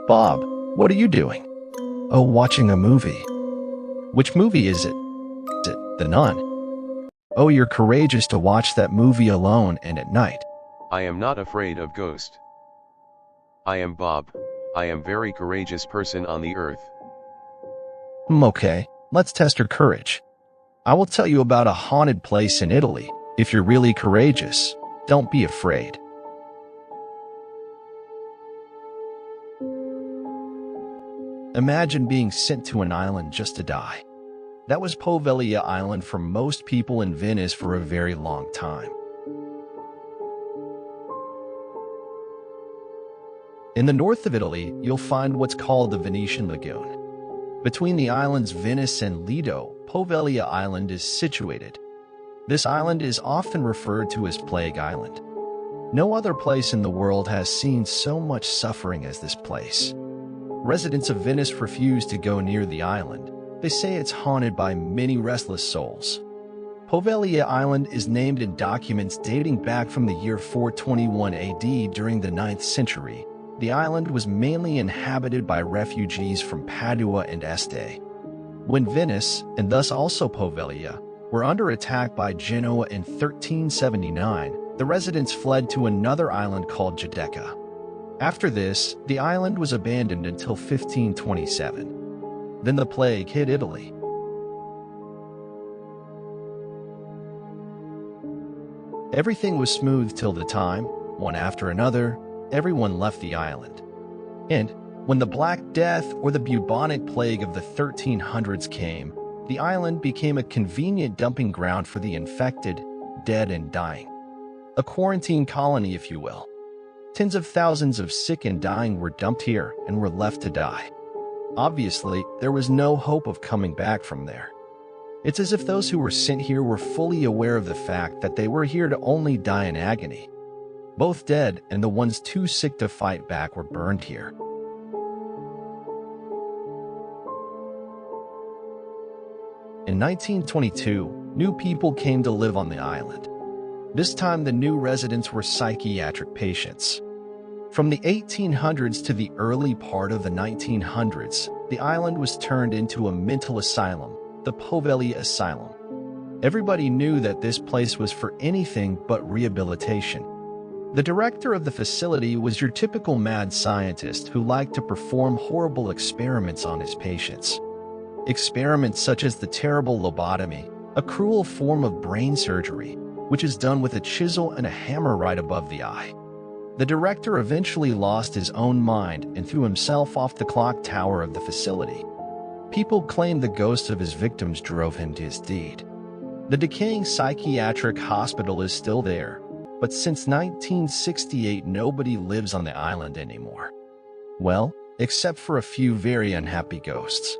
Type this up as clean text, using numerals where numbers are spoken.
Bob, what are you doing? Oh, watching a movie. Which movie is it? Is it The Nun? Oh, you're courageous to watch that movie alone and at night. I am not afraid of ghost. I am Bob. I am very courageous person on the earth. Okay, let's test your courage. I will tell you about a haunted place in Italy. If you're really courageous, don't be afraid. Imagine being sent to an island just to die. That was Poveglia Island for most people in Venice for a very long time. In the north of Italy, you'll find what's called the Venetian Lagoon. Between the islands Venice and Lido, Poveglia Island is situated. This island is often referred to as Plague Island. No other place in the world has seen so much suffering as this place. Residents of Venice refuse to go near the island. They say it's haunted by many restless souls. Poveglia Island is named in documents dating back from the year 421 AD during the 9th century. The island was mainly inhabited by refugees from Padua and Este. When Venice, and thus also Poveglia, were under attack by Genoa in 1379, the residents fled to another island called Giudecca. After this, the island was abandoned until 1527. Then the plague hit Italy. Everything was smooth till the time, one after another, everyone left the island. And when the Black Death or the bubonic plague of the 1300s came, the island became a convenient dumping ground for the infected, dead, and dying. A quarantine colony, if you will. Tens of thousands of sick and dying were dumped here and were left to die. Obviously, there was no hope of coming back from there. It's as if those who were sent here were fully aware of the fact that they were here to only die in agony. Both dead and the ones too sick to fight back were burned here. In 1922, new people came to live on the island. This time the new residents were psychiatric patients. From the 1800s to the early part of the 1900s, the island was turned into a mental asylum, the Poveglia Asylum. Everybody knew that this place was for anything but rehabilitation. The director of the facility was your typical mad scientist who liked to perform horrible experiments on his patients. Experiments such as the terrible lobotomy, a cruel form of brain surgery, which is done with a chisel and a hammer right above the eye. The director eventually lost his own mind and threw himself off the clock tower of the facility. People claimed the ghosts of his victims drove him to his deed. The decaying psychiatric hospital is still there, but since 1968 nobody lives on the island anymore. Well, except for a few very unhappy ghosts.